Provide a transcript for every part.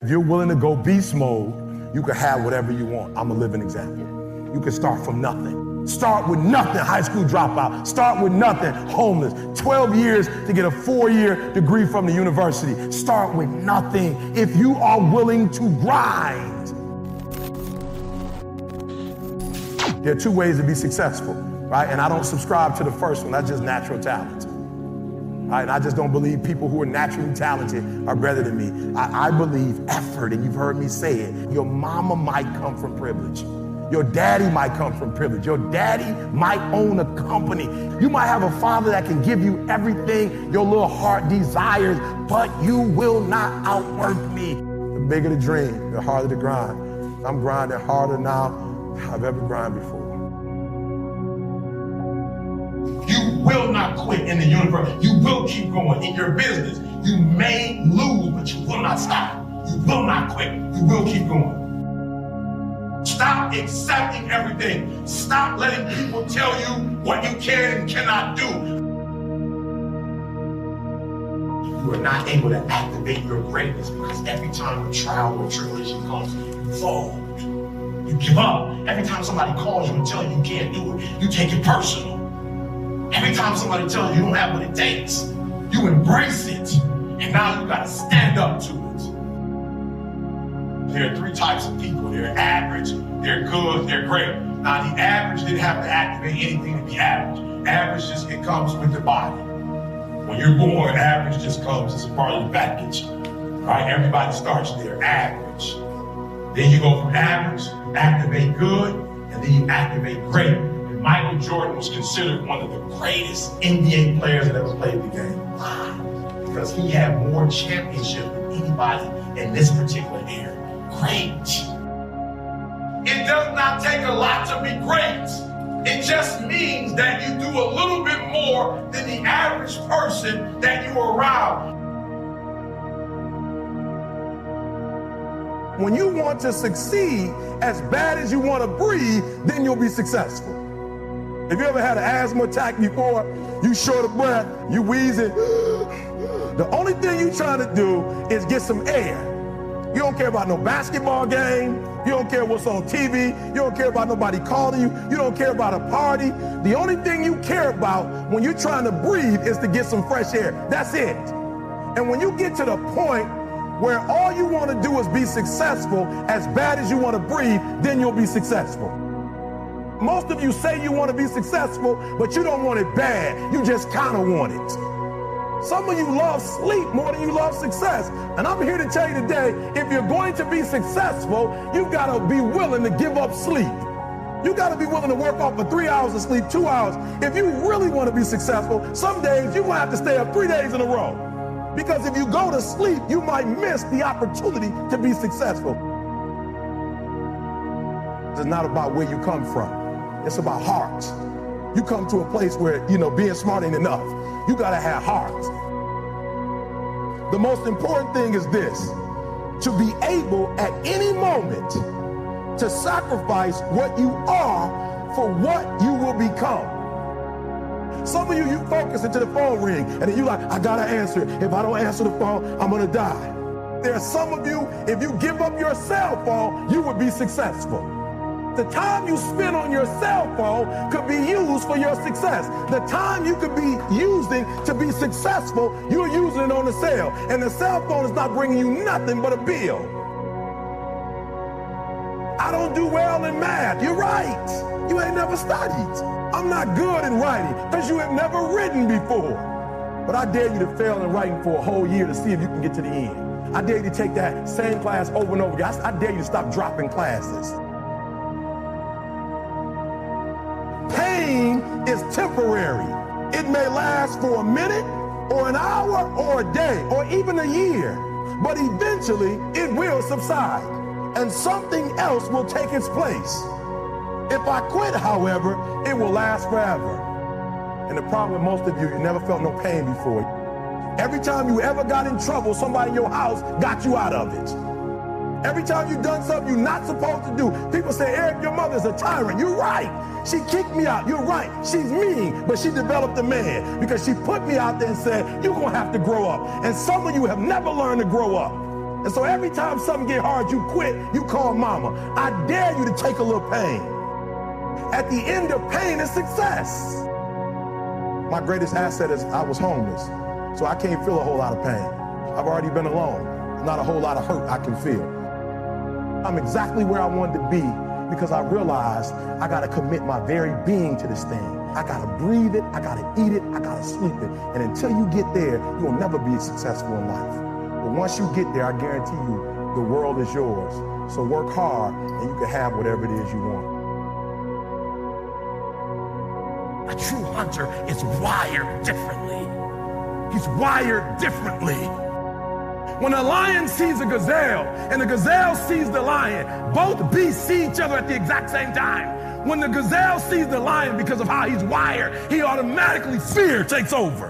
If you're willing to go beast mode, you can have whatever you want. I'm a living example. You can start from nothing. Start with nothing, high school dropout. Start with nothing, homeless. 12 years to get a 4-year degree from the university. Start with nothing if you are willing to grind. There are 2 ways to be successful, right? And I don't subscribe to the first one, that's just natural talent. Right? And I just don't believe people who are naturally talented are better than me. I believe effort, and you've heard me say it. Your mama might come from privilege. Your daddy might come from privilege. Your daddy might own a company. You might have a father that can give you everything your little heart desires, but you will not outwork me. The bigger the dream, the harder the grind. I'm grinding harder now than I've ever grinded before. You will not quit in the universe. You will keep going in your business. You may lose, but you will not stop. You will not quit. You will keep going. Stop accepting everything. Stop letting people tell you what you can and cannot do. You are not able to activate your greatness because every time a trial or tribulation comes, you fold. You give up. Every time somebody calls you and tells you you can't do it, you take it personal. Every time somebody tells you you don't have what it takes, you embrace it. And now you gotta stand up to it. There are 3 types of people. They're average, they're good, they're great. Now the average didn't have to activate anything to be average. Average just, it comes with the body. When you're born, average just comes as a part of the package. Right? Everybody starts there, average. Then you go from average, activate good, and then you activate great. And Michael Jordan was considered one of the greatest NBA players that ever played the game. Why? Because he had more championships than anybody in this particular era. Great. It does not take a lot to be great. It just means that you do a little bit more than the average person that you're around. When you want to succeed as bad as you want to breathe, then you'll be successful. Have you ever had an asthma attack before? You short of breath, you wheezing. The only thing you're trying to do is get some air. You don't care about no basketball game. You don't care what's on TV. You don't care about nobody calling you. You don't care about a party. The only thing you care about when you're trying to breathe is to get some fresh air. That's it. And when you get to the point where all you want to do is be successful as bad as you want to breathe, then you'll be successful. Most of you say you want to be successful, but you don't want it bad. You just kind of want it. Some of you love sleep more than you love success. And I'm here to tell you today, if you're going to be successful, you've got to be willing to give up sleep. You got to be willing to work off for 3 hours of sleep, 2 hours. If you really want to be successful, some days you're going to have to stay up 3 days in a row. Because if you go to sleep, you might miss the opportunity to be successful. It's not about where you come from. It's about heart. You come to a place where, being smart ain't enough. You gotta have heart. The most important thing is this: to be able at any moment to sacrifice what you are for what you will become. Some of you focus until the phone ring, and then you like, I gotta answer. If I don't answer the phone, I'm gonna die. There are some of you, if you give up your cell phone, you would be successful. The time you spend on your cell phone could be used for your success. The time you could be using to be successful, you're using it on the cell. And the cell phone is not bringing you nothing but a bill. I don't do well in math. You're right. You ain't never studied. I'm not good in writing because you have never written before. But I dare you to fail in writing for a whole year to see if you can get to the end. I dare you to take that same class over and over again. I dare you to stop dropping classes. Pain is temporary. It may last for a minute or an hour or a day or even a year, but eventually it will subside and something else will take its place. If I quit, however, it will last forever. And the problem with most of you, you never felt no pain before. Every time you ever got in trouble, somebody in your house got you out of it. Every time you've done something you're not supposed to do, people say, Eric, your mother's a tyrant. You're right. She kicked me out. You're right. She's mean, but she developed a man because she put me out there and said, you're going to have to grow up. And some of you have never learned to grow up. And so every time something get hard, you quit, you call mama. I dare you to take a little pain. At the end of pain is success. My greatest asset is I was homeless, so I can't feel a whole lot of pain. I've already been alone. Not a whole lot of hurt I can feel. I'm exactly where I wanted to be because I realized I gotta commit my very being to this thing. I gotta breathe it, I gotta eat it, I gotta sleep it. And until you get there, you'll never be successful in life. But once you get there, I guarantee you, the world is yours. So work hard and you can have whatever it is you want. A true hunter is wired differently. He's wired differently. When a lion sees a gazelle and the gazelle sees the lion, both beasts see each other at the exact same time. When the gazelle sees the lion, because of how he's wired, he automatically, fear takes over.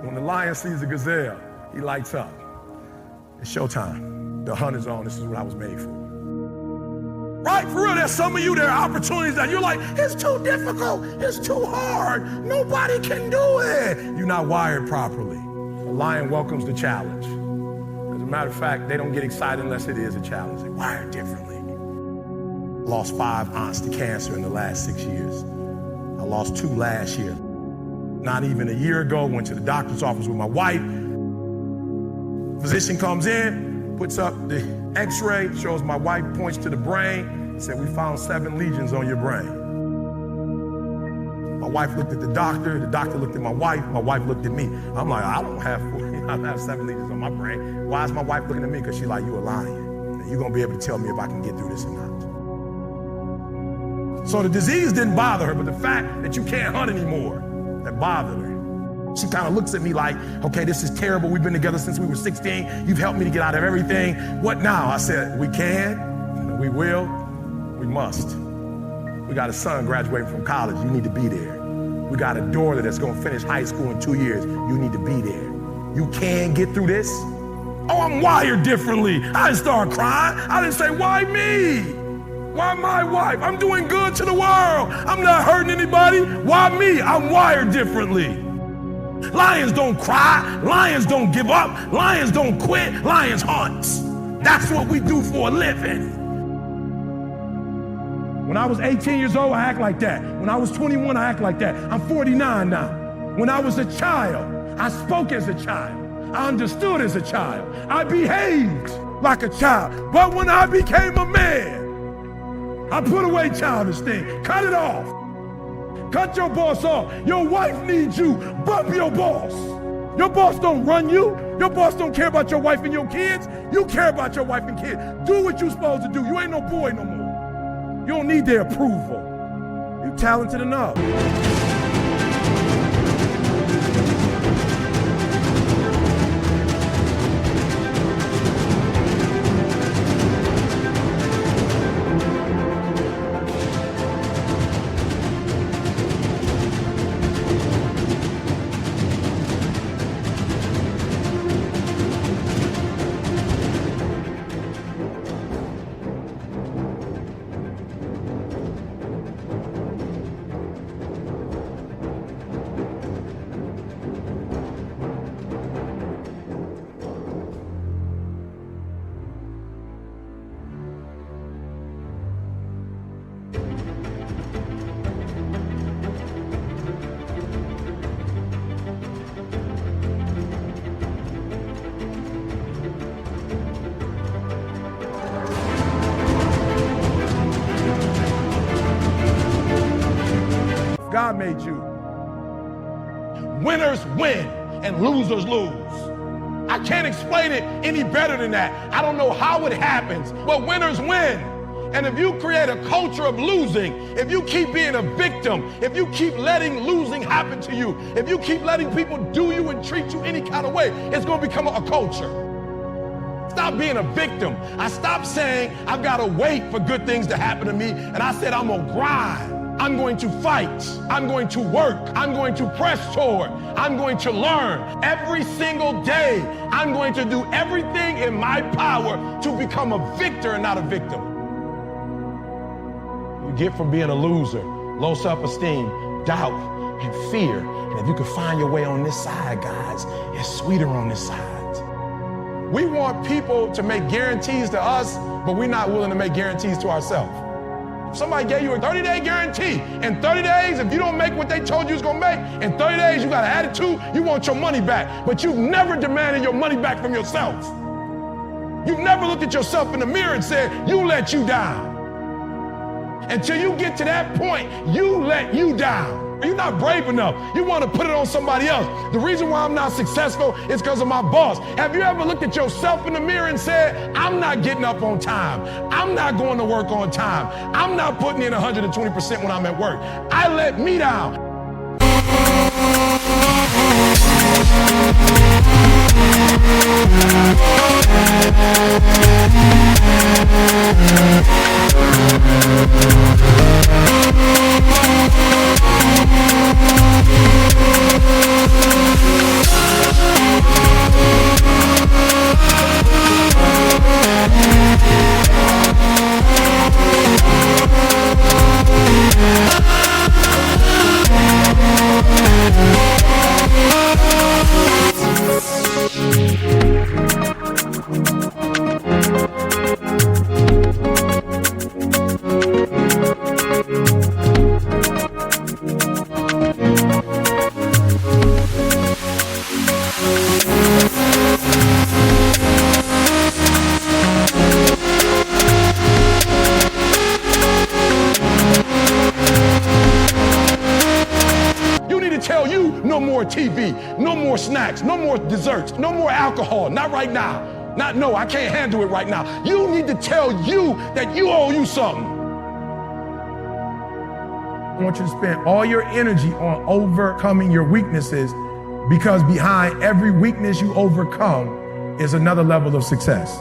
When the lion sees the gazelle, he lights up. It's showtime. The hunt is on. This is what I was made for. Right, for real, there's some of you, there are opportunities that you're like, it's too difficult, it's too hard, nobody can do it. You're not wired properly. A lion welcomes the challenge. As a matter of fact, they don't get excited unless it is a challenge. They're wired differently. I lost 5 aunts to cancer in the last 6 years. I lost 2 last year. Not even a year ago, went to the doctor's office with my wife. Physician comes in, puts up the x-ray, shows my wife, points to the brain, said, we found 7 lesions on your brain. My wife looked at the doctor looked at my wife looked at me. I'm like, I don't have 7 lesions on my brain. Why is my wife looking at me? Because she's like, you a lion. And you're gonna be able to tell me if I can get through this or not. So the disease didn't bother her, but the fact that you can't hunt anymore, that bothered her. She kind of looks at me like, okay, this is terrible. We've been together since we were 16. You've helped me to get out of everything. What now? I said, we can, we will, we must. We got a son graduating from college. You need to be there. We got a daughter that's going to finish high school in 2 years. You need to be there. You can get through this. Oh, I'm wired differently. I didn't start crying. I didn't say, why me? Why my wife? I'm doing good to the world. I'm not hurting anybody. Why me? I'm wired differently. Lions don't cry, lions don't give up, lions don't quit, lions hunt. That's what we do for a living. When I was 18 years old, I act like that. When I was 21, I act like that. I'm 49 now. When I was a child, I spoke as a child. I understood as a child. I behaved like a child. But when I became a man, I put away childish things. Cut it off. Cut your boss off. Your wife needs you. Bump your boss. Your boss don't run you. Your boss don't care about your wife and your kids. You care about your wife and kids. Do what you're supposed to do. You ain't no boy no more. You don't need their approval. You're talented enough. God made you. Winners win and losers lose. I can't explain it any better than that. I don't know how it happens, but winners win. And if you create a culture of losing, if you keep being a victim, if you keep letting losing happen to you, if you keep letting people do you and treat you any kind of way, it's going to become a culture. Stop being a victim. I stopped saying I've got to wait for good things to happen to me, and I said I'm going to grind. I'm going to fight. I'm going to work. I'm going to press toward. I'm going to learn. Every single day, I'm going to do everything in my power to become a victor and not a victim. You get from being a loser, low self-esteem, doubt, and fear. And if you can find your way on this side, guys, it's sweeter on this side. We want people to make guarantees to us, but we're not willing to make guarantees to ourselves. If somebody gave you a 30-day guarantee, in 30 days, if you don't make what they told you was gonna make, in 30 days you got an attitude, you want your money back, but you've never demanded your money back from yourself. You've never looked at yourself in the mirror and said, you let you down. Until you get to that point, you let you down. You're not brave enough. You want to put it on somebody else. The reason why I'm not successful is because of my boss. Have you ever looked at yourself in the mirror and said, I'm not getting up on time. I'm not going to work on time. I'm not putting in 120% when I'm at work. I let me down. Tell you no more TV, no more snacks, no more desserts, no more alcohol, not right now. No, I can't handle it right now. You need to tell you that you owe you something. I want you to spend all your energy on overcoming your weaknesses, because behind every weakness you overcome is another level of success.